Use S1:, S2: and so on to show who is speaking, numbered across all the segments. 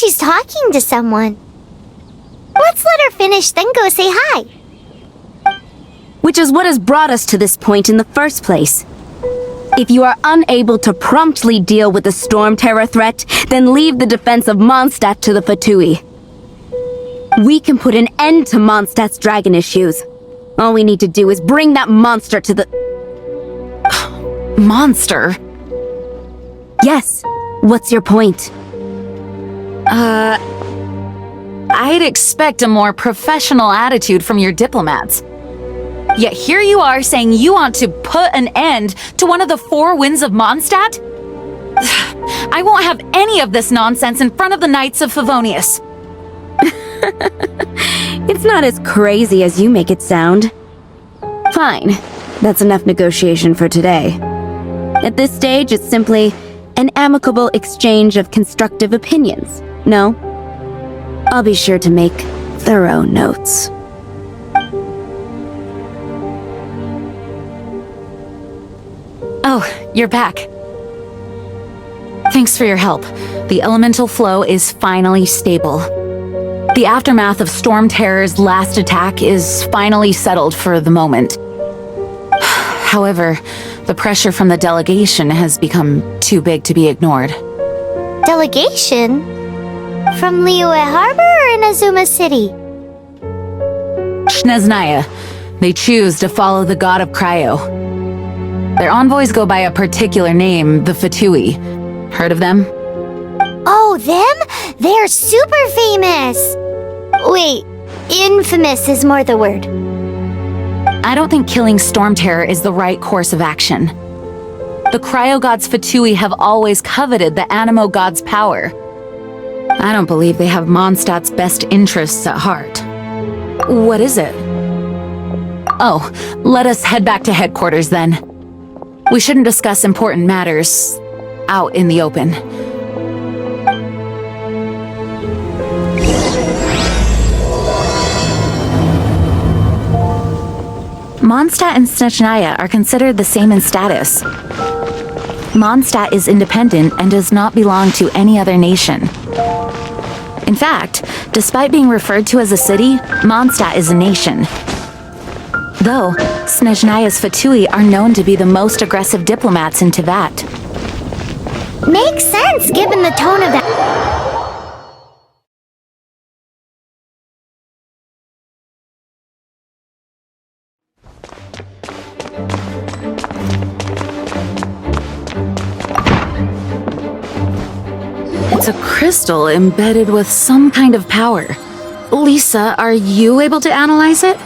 S1: she's talking to someone. Let's let her finish, then go say hi.
S2: Which is what has brought us to this point in the first place. If you are unable to promptly deal with the storm terror threat, then leave the defense of Mondstadt to the Fatui. We can put an end to Mondstadt's dragon issues. All we need to do is bring that monster to the...
S3: Monster?
S2: Yes. What's your point?
S3: I'd expect a more professional attitude from your diplomats. Yet here you are saying you want to put an end to one of the four winds of Mondstadt? I won't have any of this nonsense in front of the Knights of Favonius.
S2: It's not as crazy as you make it sound. Fine. That's enough negotiation for today. At this stage, it's simply an amicable exchange of constructive opinions. No? I'll be sure to make thorough notes.
S3: Oh, you're back. Thanks for your help. The elemental flow is finally stable. The aftermath of Storm Terror's last attack is finally settled for the moment. However, the pressure from the delegation has become too big to be ignored.
S1: Delegation? From Liyue Harbor or Inazuma City?
S3: Snezhnaya. They choose to follow the god of Cryo. Their envoys go by a particular name, the Fatui. Heard of them?
S1: Oh, them? They're super famous! Wait, infamous is more the word.
S3: I don't think killing Storm Terror is the right course of action. The Cryo God's Fatui have always coveted the Animo God's power. I don't believe they have Mondstadt's best interests at heart. What is it? Oh, let us head back to headquarters then. We shouldn't discuss important matters out in the open. Mondstadt and Snezhnaya are considered the same in status. Mondstadt is independent and does not belong to any other nation. In fact, despite being referred to as a city, Mondstadt is a nation. Though, Snezhnaya's Fatui are known to be the most aggressive diplomats in Teyvat.
S1: Makes sense given the tone of that.
S3: It's a crystal embedded with some kind of power. Lisa, are you able to analyze it?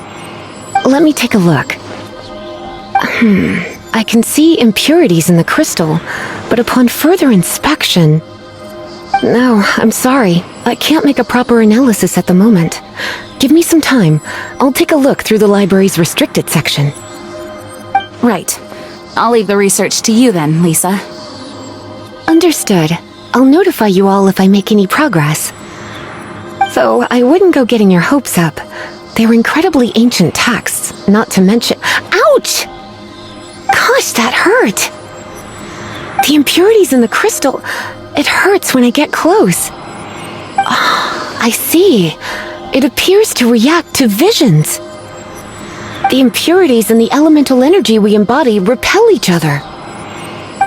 S4: Let me take a look. I can see impurities in the crystal, but upon further inspection... No, I'm sorry. I can't make a proper analysis at the moment. Give me some time. I'll take a look through the library's restricted section.
S3: Right. I'll leave the research to you then, Lisa.
S4: Understood. I'll notify you all if I make any progress. Though I wouldn't go getting your hopes up. They're incredibly ancient texts, not to mention— Ouch! Gosh, that hurt! The impurities in the crystal— it hurts when I get close. Oh, I see. It appears to react to visions. The impurities and the elemental energy we embody repel each other.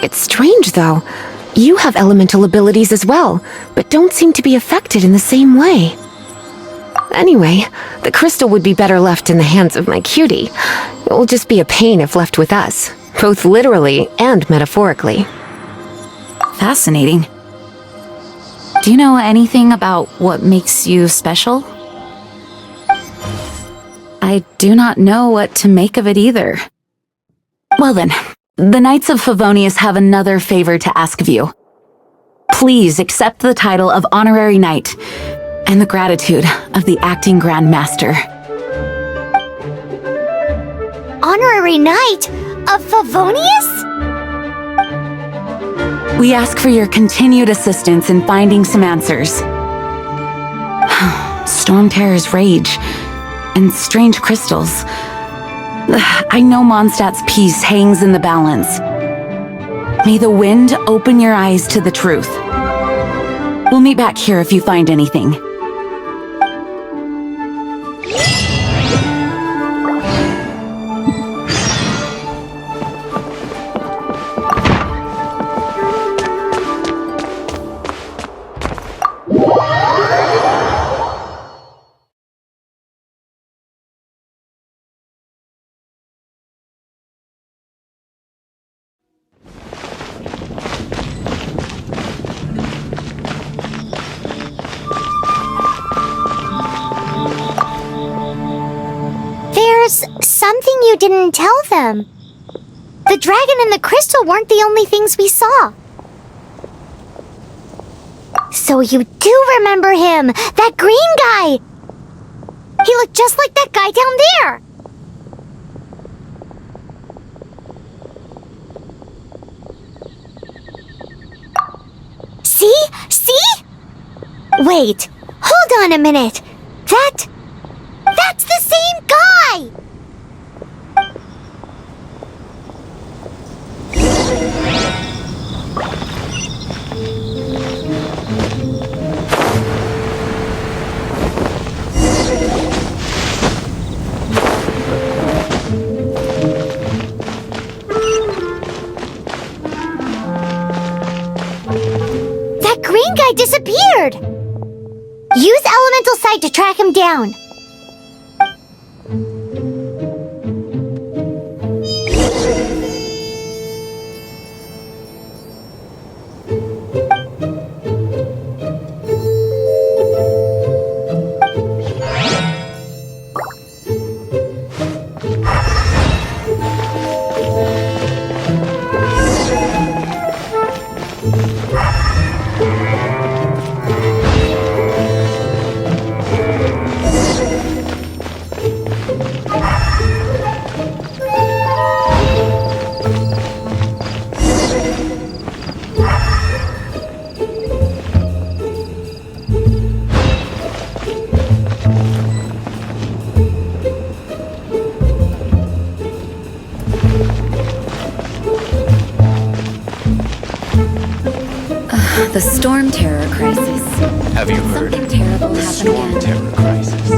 S4: It's strange, though. You have elemental abilities as well, but don't seem to be affected in the same way. Anyway, the crystal would be better left in the hands of my cutie. It will just be a pain if left with us, both literally and metaphorically.
S3: Fascinating. Do you know anything about what makes you special? I do not know what to make of it either. Well then, the Knights of Favonius have another favor to ask of you. Please accept the title of Honorary Knight and the gratitude of the Acting Grand Master.
S1: Honorary Knight of Favonius?
S3: We ask for your continued assistance in finding some answers. Storm Terror's rage and strange crystals. I know Mondstadt's peace hangs in the balance. May the wind open your eyes to the truth. We'll meet back here if you find anything.
S1: There's something you didn't tell them. The dragon and the crystal weren't the only things we saw. So you do remember him, that green guy. He looked just like that guy down there. See? See? Wait, hold on a minute. That's the same guy! That green guy disappeared! Use Elemental Sight to track him down.
S3: The Storm Terror Crisis.
S5: Have you heard?
S3: Something terrible
S5: The
S3: happened
S5: Storm
S3: again.
S5: Terror Crisis.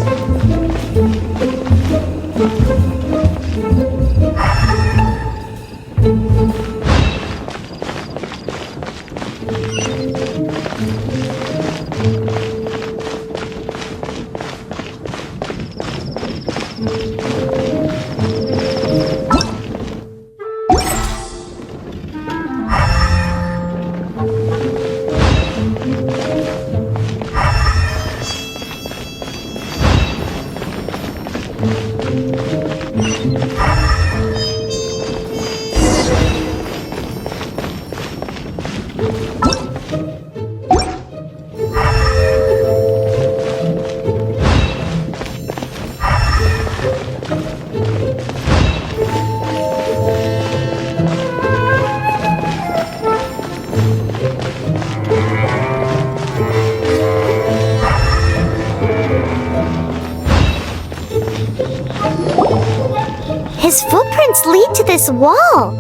S1: His footprints lead to this wall.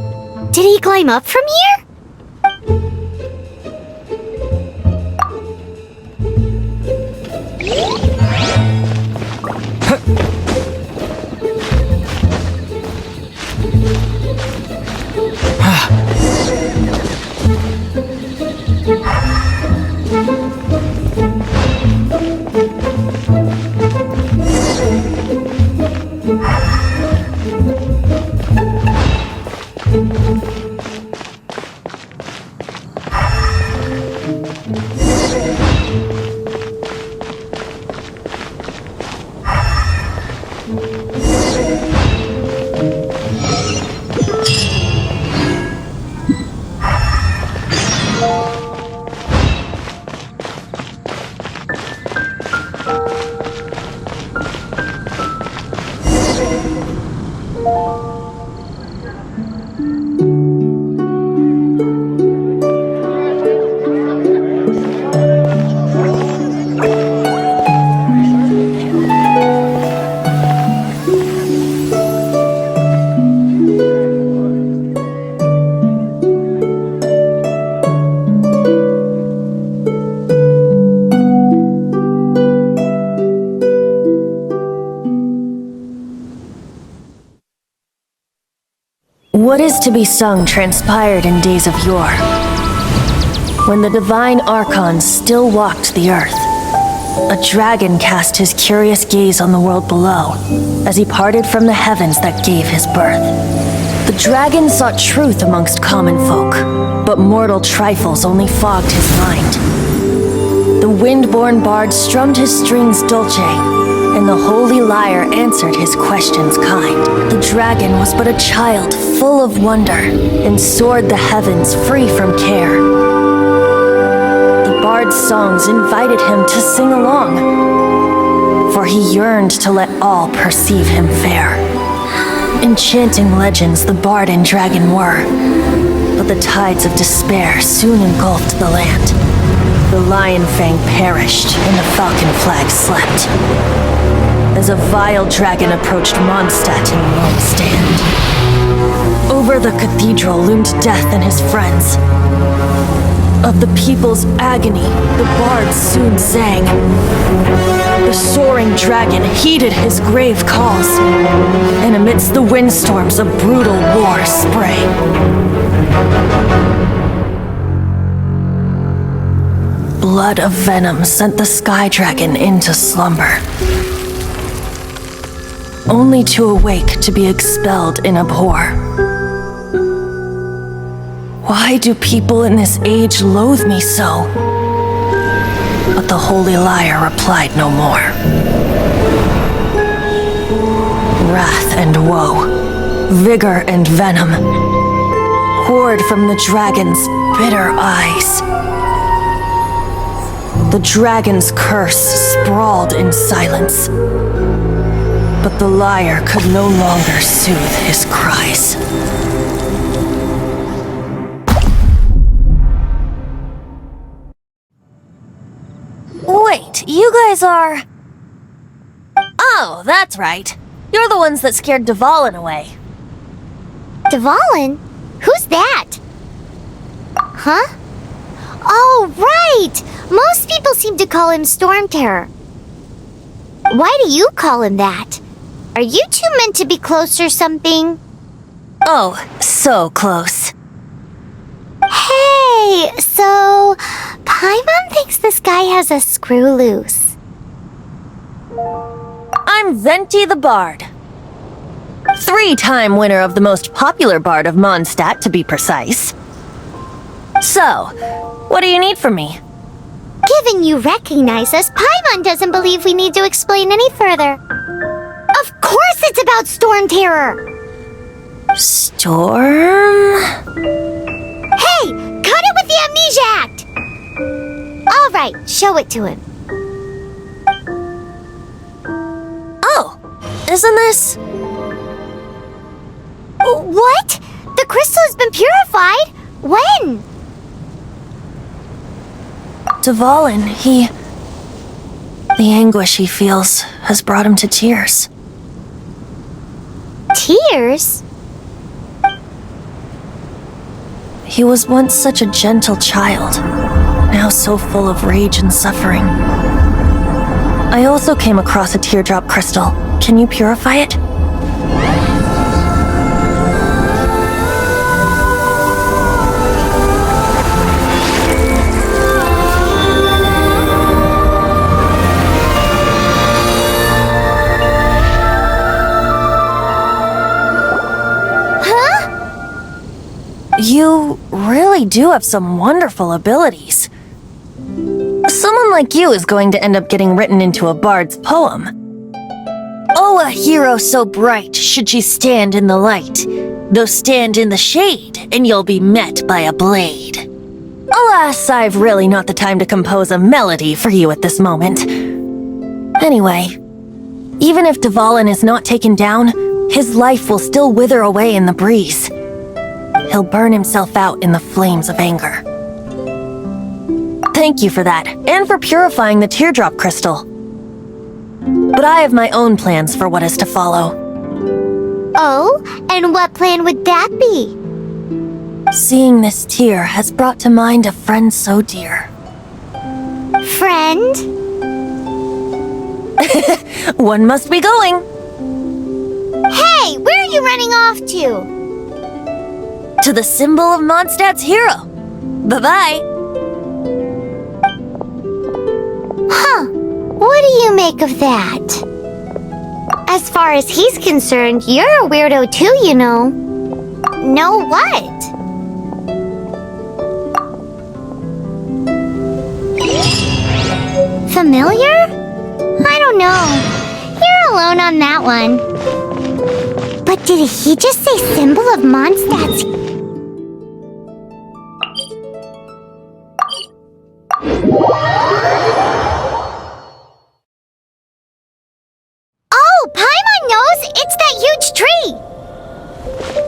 S1: Did he climb up from here?
S6: things to be sung transpired in days of yore, when the divine archons still walked the earth. A dragon cast his curious gaze on the world below, as he parted from the heavens that gave his birth. The dragon sought truth amongst common folk, but mortal trifles only fogged his mind. The wind-born bard strummed his strings dulce, and the holy lyre answered his questions kind. The dragon was but a child full of wonder, and soared the heavens free from care. The bard's songs invited him to sing along, for he yearned to let all perceive him fair. Enchanting legends the bard and dragon were, but the tides of despair soon engulfed the land. The lion fang perished, and the falcon flag slept, as a vile dragon approached Mondstadt in lone stand. Over the cathedral loomed death and his friends. Of the people's agony, the bard soon sang. The soaring dragon heeded his grave calls, and amidst the windstorms a brutal war sprang. Blood of venom sent the sky dragon into slumber, only to awake to be expelled in abhor. Why do people in this age loathe me so? But the holy lyre replied no more. Wrath and woe, vigor and venom, poured from the dragon's bitter eyes. The dragon's curse sprawled in silence, but the lyre could no longer soothe his cries. Wait, you guys are... Oh, that's right. You're the ones that scared Dvalin away.
S1: Dvalin? Who's that? Huh? Oh, right! Most people seem to call him Storm Terror. Why do you call him that? Are you two meant to be close or something?
S6: Oh, so close.
S1: Hey, so Paimon thinks this guy has a screw loose.
S6: I'm Venti the Bard. 3-time winner of the most popular bard of Mondstadt, to be precise. So, what do you need from me?
S1: Given you recognize us, Paimon doesn't believe we need to explain any further. Of course it's about Storm Terror!
S6: Storm?
S1: Hey! Cut it with the Amnesia Act! Alright, show it to him.
S6: Oh, isn't this...
S1: What? The crystal has been purified? When?
S6: Dvalin, the anguish he feels has brought him to tears.
S1: Tears?
S6: He was once such a gentle child, now so full of rage and suffering. I also came across a teardrop crystal. Can you purify it? You really do have some wonderful abilities. Someone like you is going to end up getting written into a bard's poem. Oh, a hero so bright should she stand in the light, though stand in the shade, and you'll be met by a blade. Alas, I've really not the time to compose a melody for you at this moment. Anyway, even if Dvalin is not taken down, his life will still wither away in the breeze. He'll burn himself out in the flames of anger. Thank you for that, and for purifying the teardrop crystal. But I have my own plans for what is to follow.
S1: Oh, and what plan would that be?
S6: Seeing this tear has brought to mind a friend so dear.
S1: Friend?
S6: One must be going.
S1: Hey, where are you running off to?
S6: to the symbol of Mondstadt's hero. Bye-bye.
S1: Huh. What do you make of that? As far as he's concerned, you're a weirdo too, you know. Know what? Familiar? I don't know. You're alone on that one. But did he just say symbol of Mondstadt's? Oh, Paimon knows! It's that huge tree!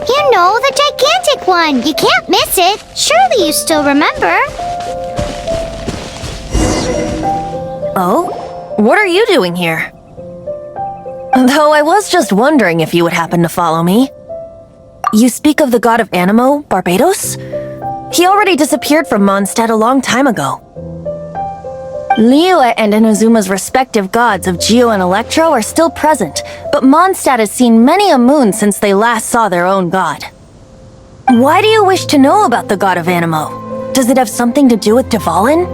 S1: You know, the gigantic one! You can't miss it! Surely you still remember!
S6: Oh? What are you doing here? Though I was just wondering if you would happen to follow me. You speak of the god of Animo, Barbados? He already disappeared from Mondstadt a long time ago. Liyue and Inazuma's respective gods of Geo and Electro are still present, but Mondstadt has seen many a moon since they last saw their own god. Why do you wish to know about the god of Animo? Does it have something to do with Dvalin?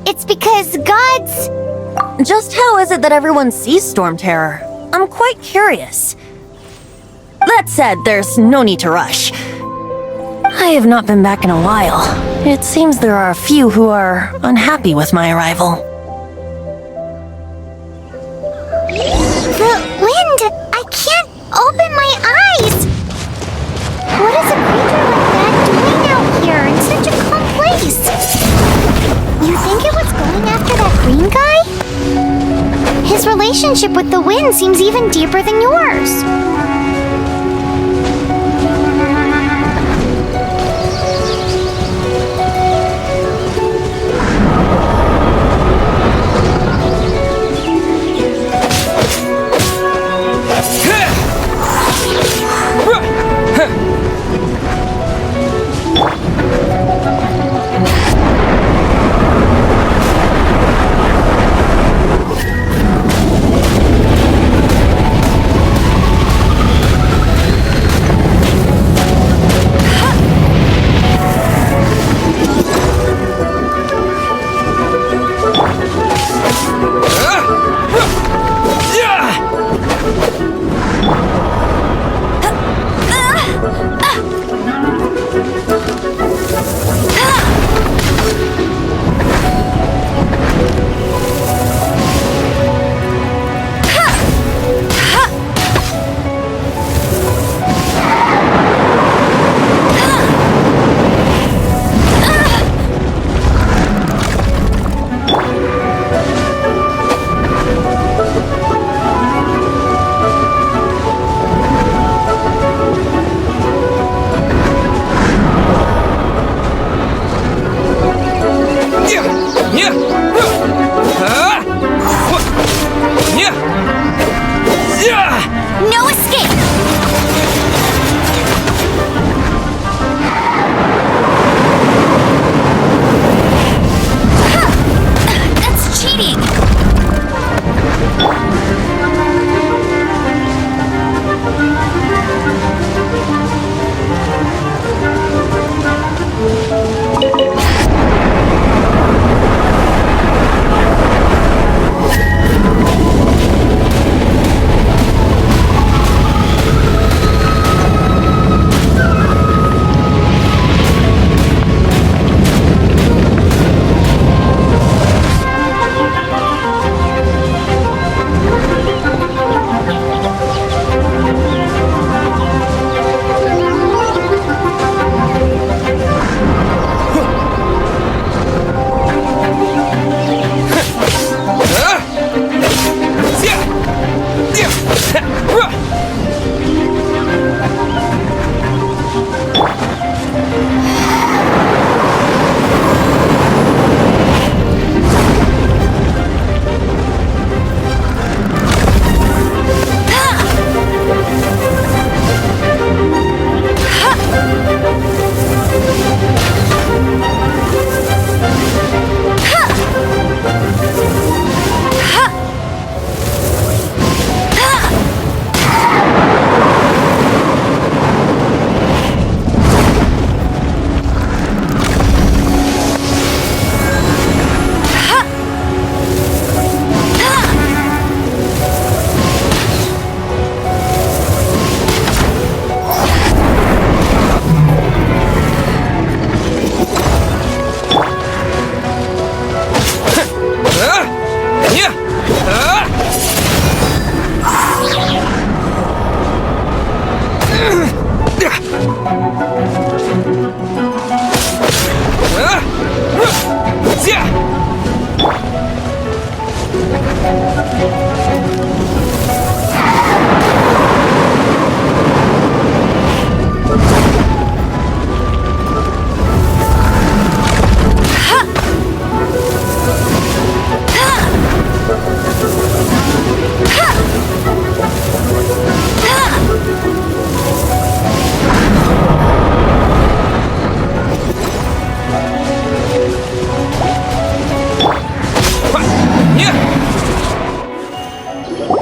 S1: It's because gods...
S6: Just how is it that everyone sees Storm Terror? I'm quite curious. That said, there's no need to rush. I have not been back in a while. It seems there are a few who are unhappy with my arrival.
S1: The wind! I can't open my eyes! What is a creature like that doing out here in such a calm place? You think it was going after that green guy? His relationship with the wind seems even deeper than yours.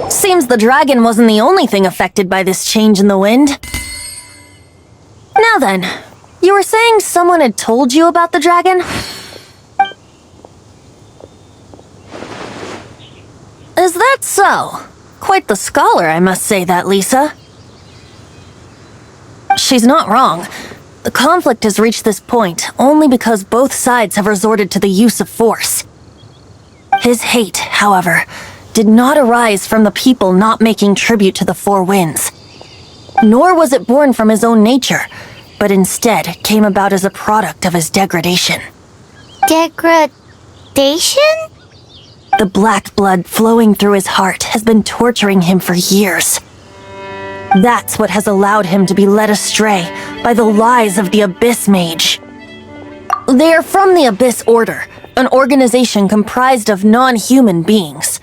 S6: Seems the dragon wasn't the only thing affected by this change in the wind. Now then, you were saying someone had told you about the dragon? Is that so? Quite the scholar, I must say that, Lisa. She's not wrong. The conflict has reached this point only because both sides have resorted to the use of force. His hate, however, did not arise from the people not making tribute to the Four Winds. Nor was it born from his own nature, but instead came about as a product of his degradation.
S1: Degradation?
S6: The black blood flowing through his heart has been torturing him for years. That's what has allowed him to be led astray by the lies of the Abyss Mage. They are from the Abyss Order, an organization comprised of non-human beings.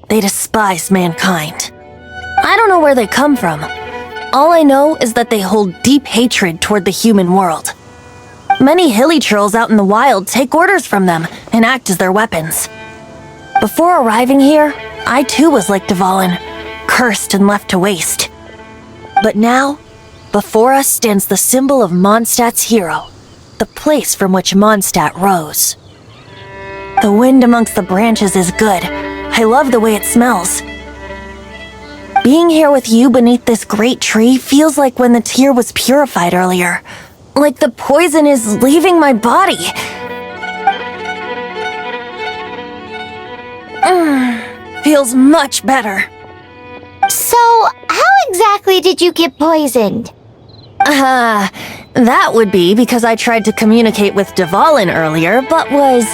S6: They despise mankind. I don't know where they come from. All I know is that they hold deep hatred toward the human world. Many hilly trolls out in the wild take orders from them and act as their weapons. Before arriving here, I too was like Dvalin, cursed and left to waste. But now, before us stands the symbol of Mondstadt's hero, the place from which Mondstadt rose. The wind amongst the branches is good. I love the way it smells. Being here with you beneath this great tree feels like when the tear was purified earlier. Like the poison is leaving my body. Feels much better.
S1: So, how exactly did you get poisoned?
S6: That would be because I tried to communicate with Dvalin earlier, but was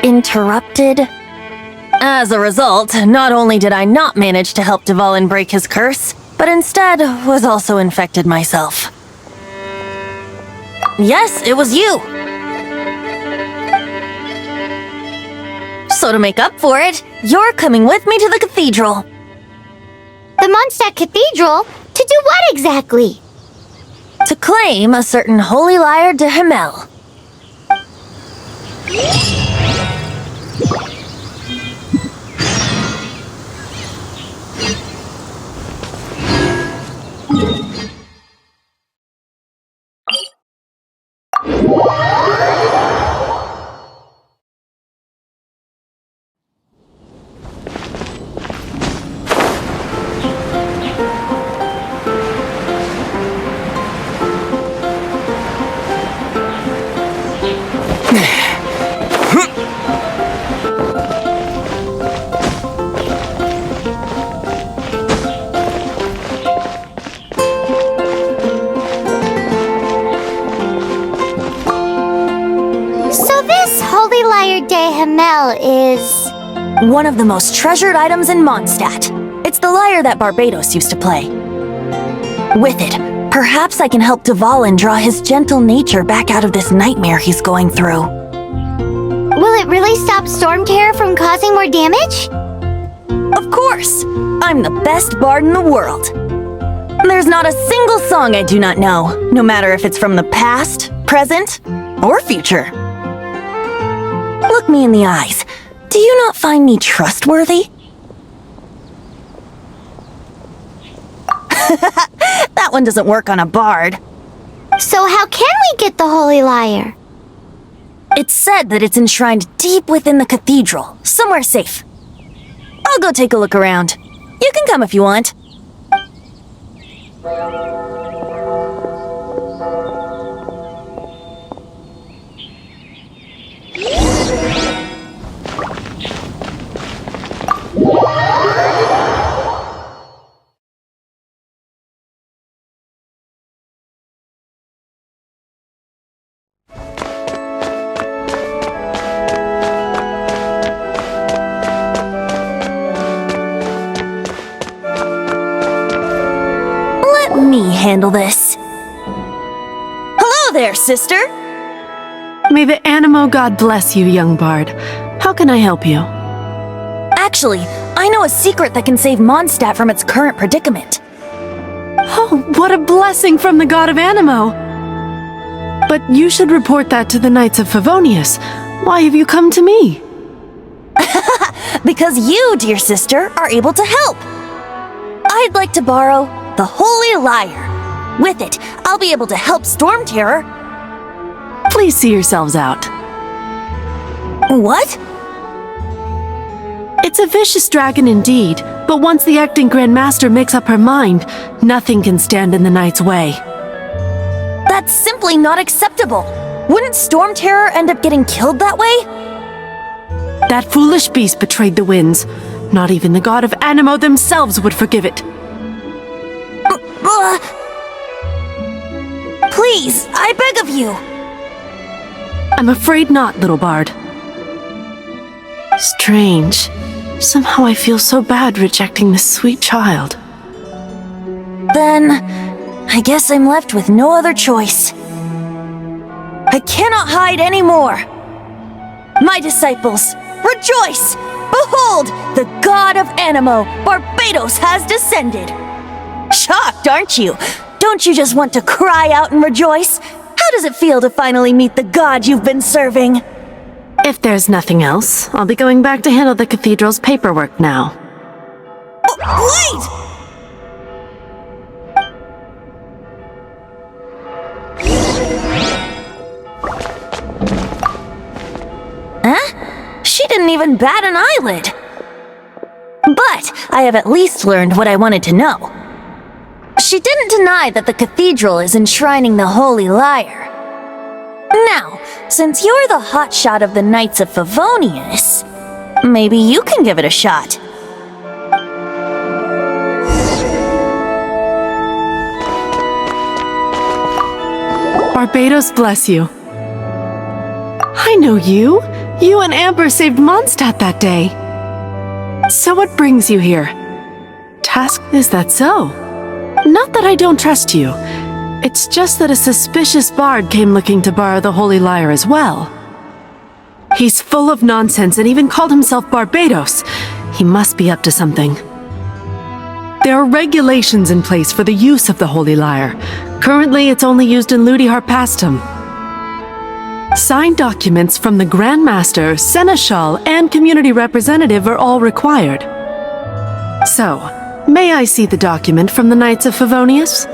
S6: interrupted. As a result, not only did I not manage to help Dvalin break his curse, but instead was also infected myself. Yes, it was you. So to make up for it, you're coming with me to the cathedral.
S1: The Mondstadt Cathedral? To do what exactly?
S6: To claim a certain holy lyre de Himmel.
S1: So this Holy Lyre de Himmel is...
S6: One of the most treasured items in Mondstadt. It's the lyre that Barbados used to play. With it, perhaps I can help Dvalin draw his gentle nature back out of this nightmare he's going through.
S1: Will it really stop Storm Terror from causing more damage?
S6: Of course! I'm the best bard in the world. There's not a single song I do not know, no matter if it's from the past, present, or future. Look me in the eyes. Do you not find me trustworthy? That one doesn't work on a bard.
S1: So how can we get the Holy Lyre?
S6: It's said that it's enshrined deep within the cathedral, somewhere safe. I'll go take a look around. You can come if you want. handle this. Hello there, sister!
S7: May the Animo God bless you, young bard. How can I help you?
S6: Actually, I know a secret that can save Mondstadt from its current predicament.
S7: Oh, what a blessing from the god of Animo! But you should report that to the Knights of Favonius. Why have you come to me?
S6: Because you, dear sister, are able to help. I'd like to borrow the Holy Lyre. With it, I'll be able to help Storm Terror.
S7: Please see yourselves out.
S6: What?
S7: It's a vicious dragon indeed, but once the acting Grand Master makes up her mind, nothing can stand in the Knight's way.
S6: That's simply not acceptable. Wouldn't Storm Terror end up getting killed that way?
S7: That foolish beast betrayed the winds. Not even the god of Animo themselves would forgive it.
S6: Please, I beg of you.
S7: I'm afraid not, little bard. Strange. Somehow I feel so bad rejecting this sweet child.
S6: Then, I guess I'm left with no other choice. I cannot hide anymore. My disciples, rejoice! Behold, the god of Animo, Barbados, has descended. Shocked, aren't you? Don't you just want to cry out and rejoice? How does it feel to finally meet the god you've been serving?
S7: If there's nothing else, I'll be going back to handle the cathedral's paperwork now.
S6: Wait! Huh? She didn't even bat an eyelid. But I have at least learned what I wanted to know. She didn't deny that the cathedral is enshrining the Holy Lyre. Now, since you're the hotshot of the Knights of Favonius, maybe you can give it a shot.
S7: Barbados bless you. I know you. You and Amber saved Mondstadt that day. So what brings you here? Task, is that so? Not that I don't trust you. It's just that a suspicious bard came looking to borrow the Holy Lyre as well. He's full of nonsense and even called himself Barbados. He must be up to something. There are regulations in place for the use of the Holy Lyre. Currently, it's only used in Ludi Harpastum. Signed documents from the Grand Master, Seneschal, and Community Representative are all required. So, may I see the document from the Knights of Favonius?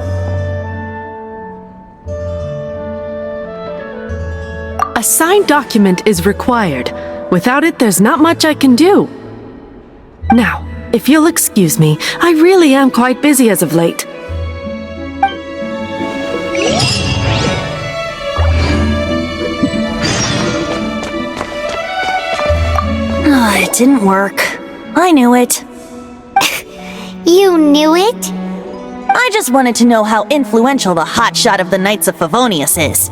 S7: A signed document is required. Without it, there's not much I can do. Now, if you'll excuse me, I really am quite busy as of late.
S6: It didn't work. I knew it.
S1: You knew it?
S6: I just wanted to know how influential the hotshot of the Knights of Favonius is.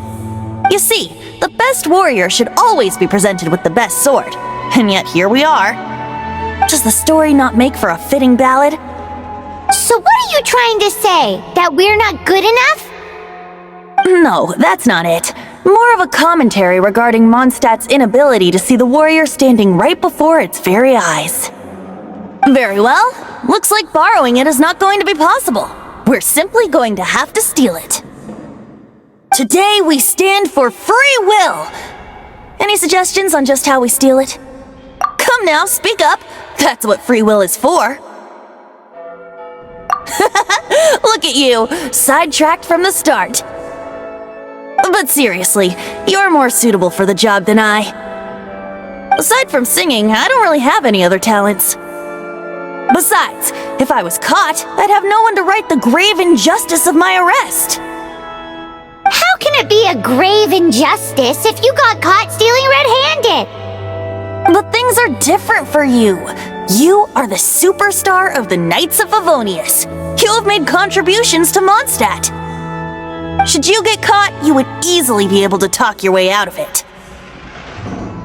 S6: You see, the best warrior should always be presented with the best sword. And yet here we are. Does the story not make for a fitting ballad?
S1: So what are you trying to say? That we're not good enough?
S6: No, that's not it. More of a commentary regarding Mondstadt's inability to see the warrior standing right before its very eyes. Very well. Looks like borrowing it is not going to be possible. We're simply going to have to steal it. Today we stand for free will. Any suggestions on just how we steal it? Come now, speak up. That's what free will is for. Look at you, sidetracked from the start. But seriously, you're more suitable for the job than I. Aside from singing, I don't really have any other talents. Besides, if I was caught, I'd have no one to right the grave injustice of my arrest.
S1: How can it be a grave injustice if you got caught stealing red-handed?
S6: But things are different for you. You are the superstar of the Knights of Favonius. You have made contributions to Mondstadt. Should you get caught, you would easily be able to talk your way out of it.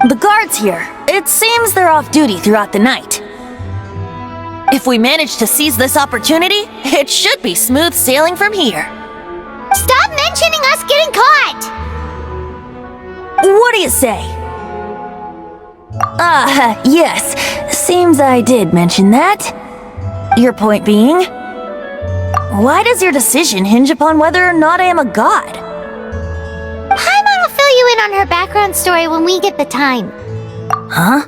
S6: The guards here, it seems they're off duty throughout the night. If we manage to seize this opportunity, it should be smooth sailing from here.
S1: Stop mentioning us getting caught!
S6: What do you say? Yes. Seems I did mention that. Your point being? Why does your decision hinge upon whether or not I am a god?
S1: Paimon will fill you in on her background story when we get the time.
S6: Huh?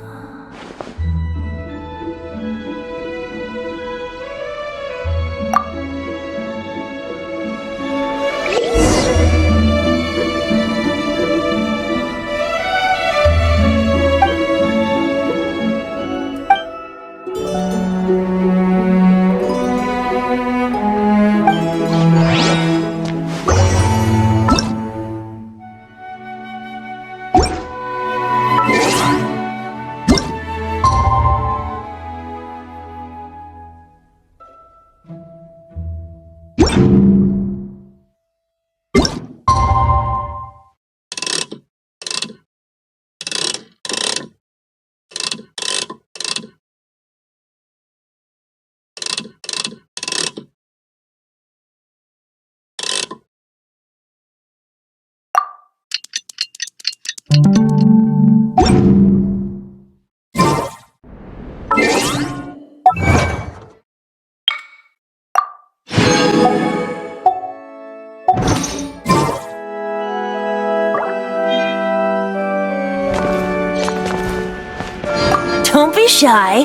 S6: Don't be shy.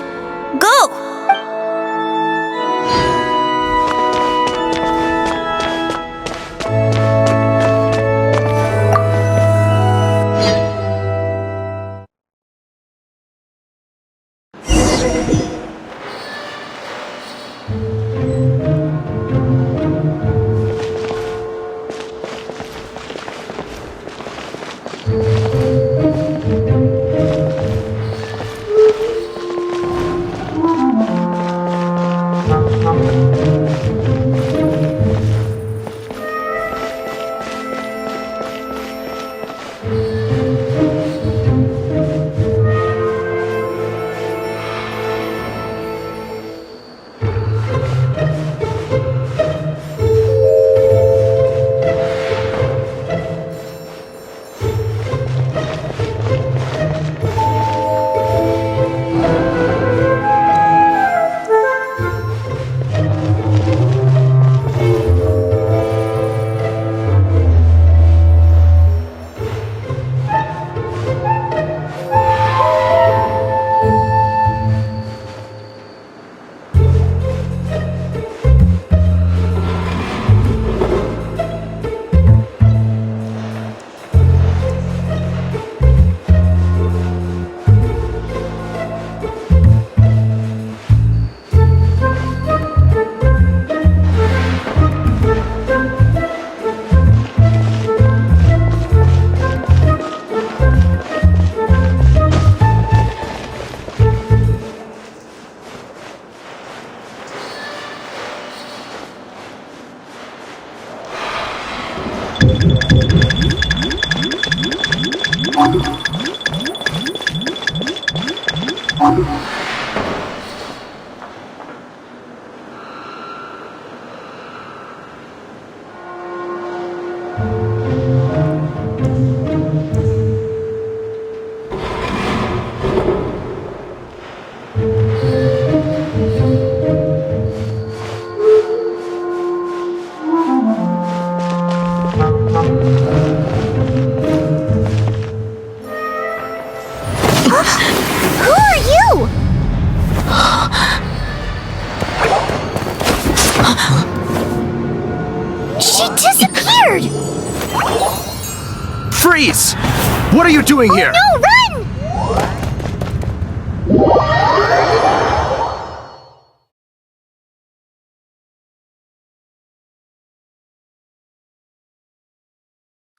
S6: Go!
S1: Who are you? She disappeared!
S5: Freeze! What are you doing here?
S1: No, run!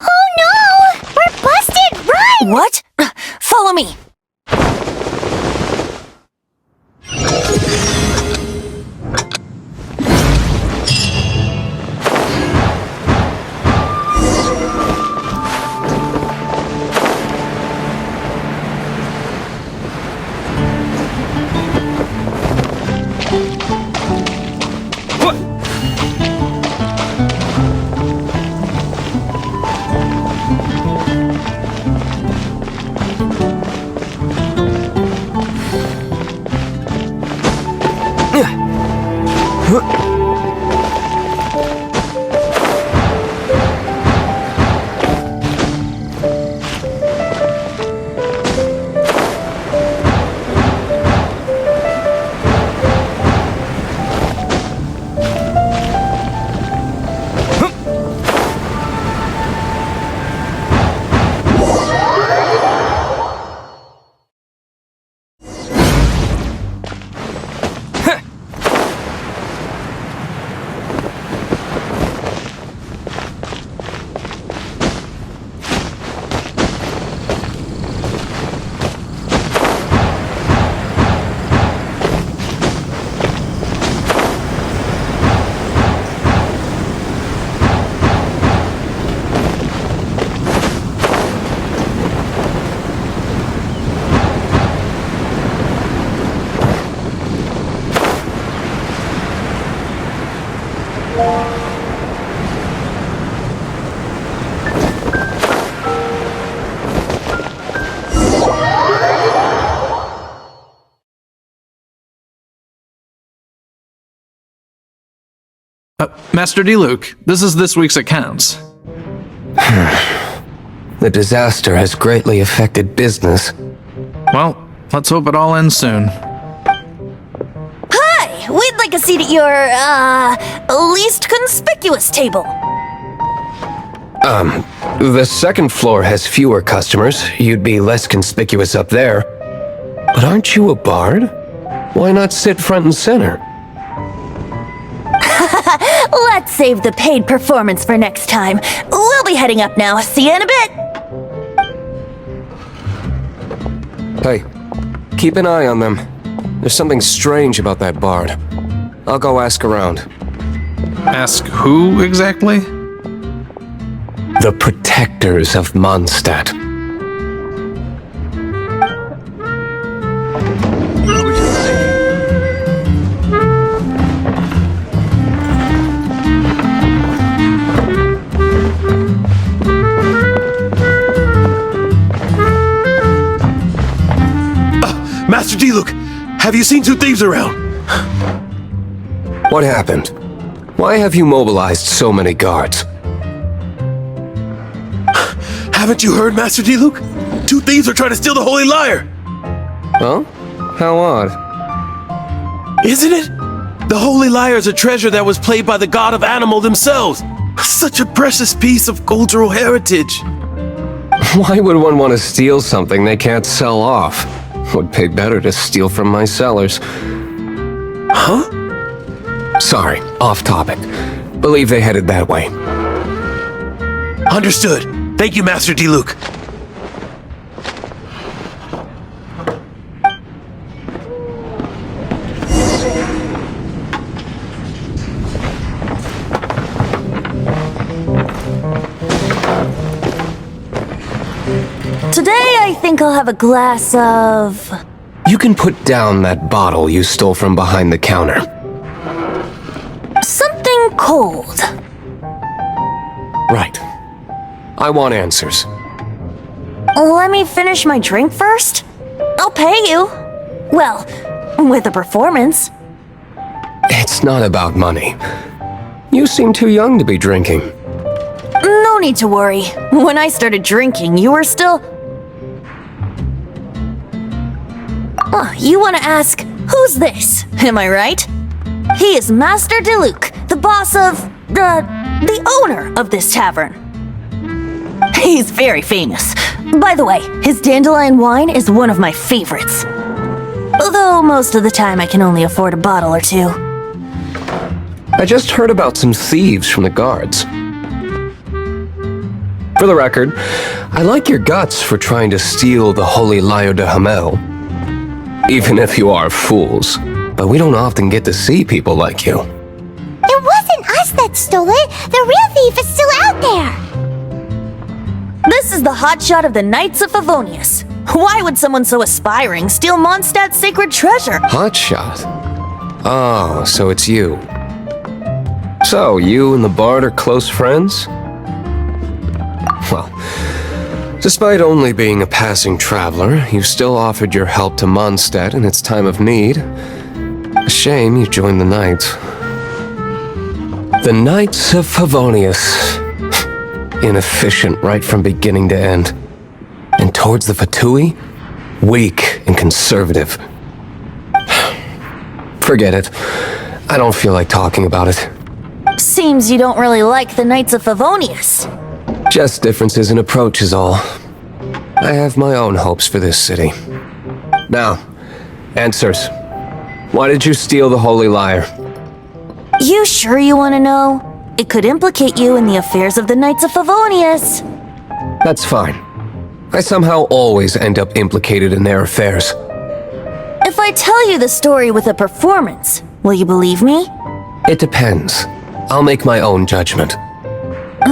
S1: Oh no! We're busted! Run!
S6: What? Follow me!
S5: Master Diluc, this is this week's accounts.
S8: The disaster has greatly affected business.
S5: Well, let's hope it all ends soon.
S6: Hi! We'd like a seat at your, least conspicuous table.
S8: The second floor has fewer customers. You'd be less conspicuous up there. But aren't you a bard? Why not sit front and center?
S6: Let's save the paid performance for next time. We'll be heading up now. See you in a bit.
S8: Hey, keep an eye on them. There's something strange about that bard. I'll go ask around.
S5: Ask who exactly?
S8: The protectors of Mondstadt.
S5: Master Diluc, have you seen two thieves around?
S8: What happened? Why have you mobilized so many guards?
S5: Haven't you heard, Master Diluc? Two thieves are trying to steal the Holy Lyre!
S8: Huh? How odd.
S5: Isn't it? The Holy Lyre is a treasure that was played by the god of animal themselves. Such a precious piece of cultural heritage.
S8: Why would one want to steal something they can't sell off? Would pay better to steal from my sellers.
S5: Huh?
S8: Sorry, off topic. Believe they headed that way.
S5: Understood. Thank you, Master Diluc.
S6: Today, I think I'll have a glass of...
S8: You can put down that bottle you stole from behind the counter.
S6: something cold.
S8: Right. I want answers.
S6: Let me finish my drink first. I'll pay you. Well, with a performance.
S8: It's not about money. You seem too young to be drinking.
S6: No need to worry. When I started drinking, you were still... Oh, you want to ask, who's this? Am I right? He is Master Diluc, the boss of... the owner of this tavern. He's very famous. By the way, his dandelion wine is one of my favorites. Although most of the time I can only afford a bottle or two.
S8: I just heard about some thieves from the guards. For the record, I like your guts for trying to steal the Holy Lyre de Hamel. Even if you are fools. But we don't often get to see people like you.
S1: It wasn't us that stole it. The real thief is still out there.
S6: This is the hotshot of the Knights of Favonius. Why would someone so aspiring steal Mondstadt's sacred treasure?
S8: Hotshot? Oh, so it's you. So, you and the Bard are close friends? Well, Despite only being a passing traveler, you still offered your help to Mondstadt in its time of need. A shame you joined the Knights. The Knights of Favonius. Inefficient right from beginning to end. And towards the Fatui, weak and conservative. Forget it. I don't feel like talking about it.
S6: Seems you don't really like the Knights of Favonius.
S8: Just differences in approach is all. I have my own hopes for this city. Now, answers. Why did you steal the Holy Lyre?
S6: You sure you want to know? It could implicate you in the affairs of the Knights of Favonius.
S8: That's fine. I somehow always end up implicated in their affairs.
S6: If I tell you the story with a performance, will you believe me?
S8: It depends. I'll make my own judgment.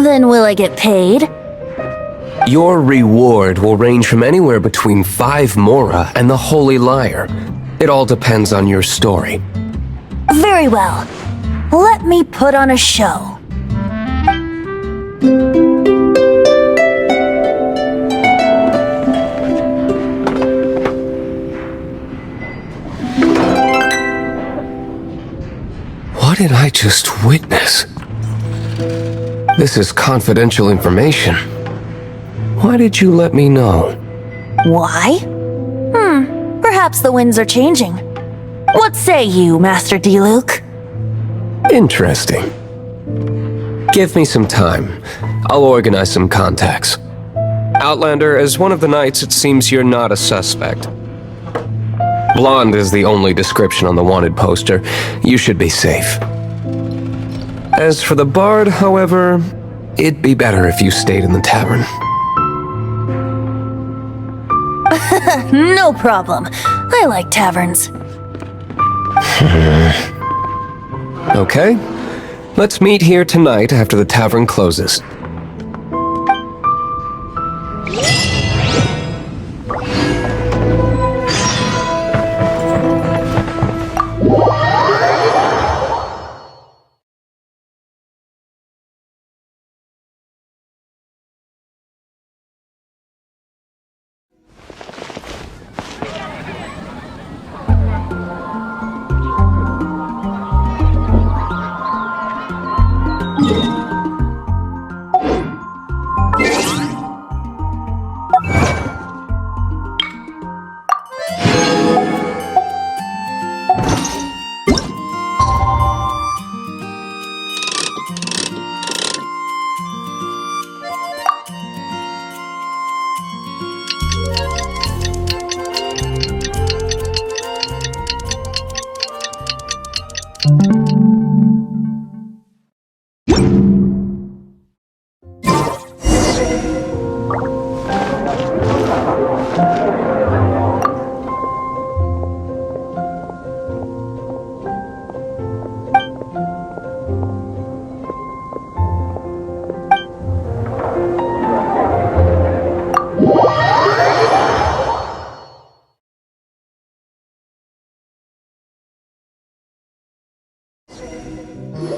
S6: Then will I get paid?
S8: Your reward will range from anywhere between 5 Mora and the Holy Lyre. It all depends on your story.
S6: Very well. Let me put on a show.
S8: What did I just witness? This is confidential information. Why did you let me know?
S6: Why? Perhaps the winds are changing. What say you, Master D-Luke?
S8: Interesting. Give me some time. I'll organize some contacts. Outlander, as one of the knights, it seems you're not a suspect. Blonde is the only description on the wanted poster. You should be safe. As for the bard, however, it'd be better if you stayed in the tavern.
S6: No problem. I like taverns.
S8: Okay. Let's meet here tonight after the tavern closes.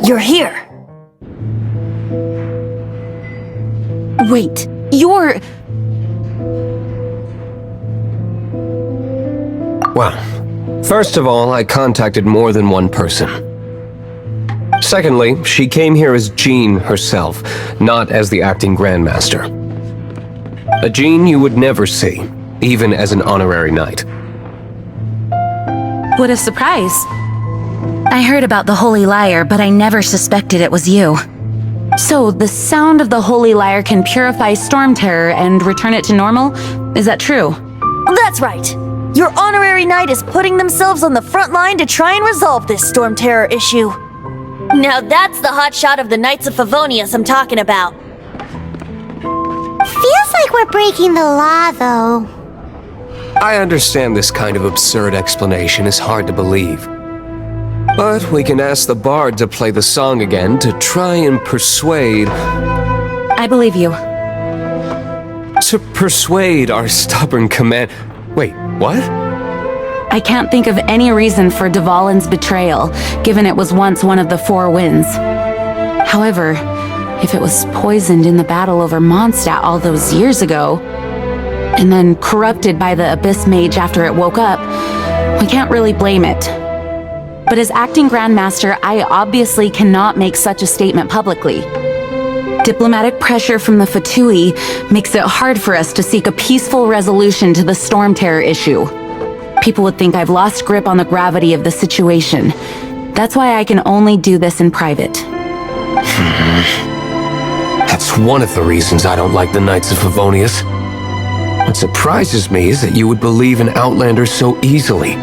S6: You're here.
S3: Wait, you're...
S8: Well, first of all, I contacted more than one person. Secondly, she came here as Jean herself, not as the acting Grandmaster. A Jean you would never see, even as an honorary knight.
S3: What a surprise. I heard about the Holy Lyre, but I never suspected it was you. So, the sound of the Holy Lyre can purify Storm Terror and return it to normal? Is that true?
S6: That's right. Your honorary knight is putting themselves on the front line to try and resolve this Storm Terror issue. Now that's the hot shot of the Knights of Favonius I'm talking about.
S1: Feels like we're breaking the law, though.
S8: I understand this kind of absurd explanation is hard to believe. But we can ask the bard to play the song again to try and persuade...
S3: I believe you.
S8: To persuade our stubborn command... Wait, what?
S3: I can't think of any reason for Dvalin's betrayal, given it was once one of the Four Winds. However, if it was poisoned in the battle over Mondstadt all those years ago, and then corrupted by the Abyss Mage after it woke up, we can't really blame it. But as acting Grandmaster, I obviously cannot make such a statement publicly. Diplomatic pressure from the Fatui makes it hard for us to seek a peaceful resolution to the Storm Terror issue. People would think I've lost grip on the gravity of the situation. That's why I can only do this in private.
S8: That's one of the reasons I don't like the Knights of Favonius. What surprises me is that you would believe in Outlander so easily.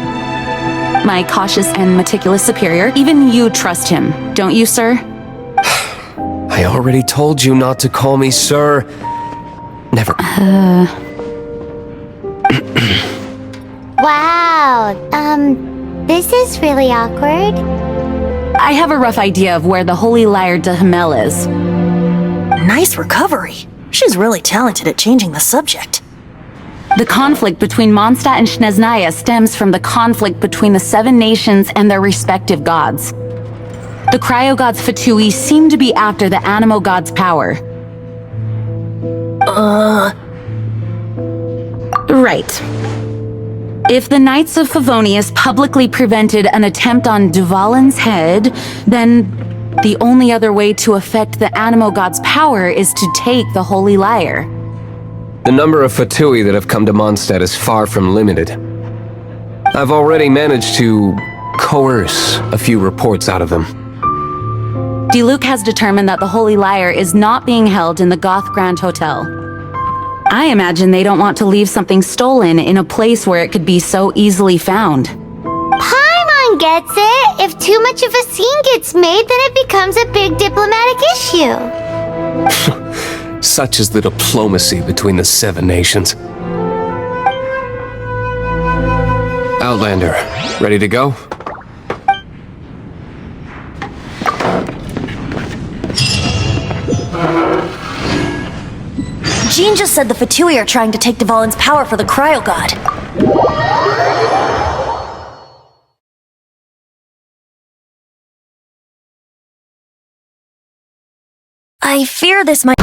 S3: My cautious and meticulous superior, even you trust him, don't you, sir?
S8: I already told you not to call me sir. Never.
S1: Wow, this is really awkward.
S3: I have a rough idea of where the Holy Lyre de Hamel is.
S6: Nice recovery. She's really talented at changing the subject.
S3: The conflict between Mondstadt and Snezhnaya stems from the conflict between the 7 nations and their respective gods. The Cryo Gods Fatui seem to be after the Animo God's power. Right. If the Knights of Favonius publicly prevented an attempt on Dvalin's head, then the only other way to affect the Animo God's power is to take the Holy Lyre.
S8: The number of Fatui that have come to Mondstadt is far from limited. I've already managed to coerce a few reports out of them.
S3: Diluc has determined that the Holy Lyre is not being held in the Goth Grand Hotel. I imagine they don't want to leave something stolen in a place where it could be so easily found.
S1: Paimon gets it. If too much of a scene gets made, then it becomes a big diplomatic issue.
S8: Such is the diplomacy between the 7 nations. Outlander, ready to go?
S6: Jean just said the Fatui are trying to take Dvalin's power for the Cryo God. I fear this might...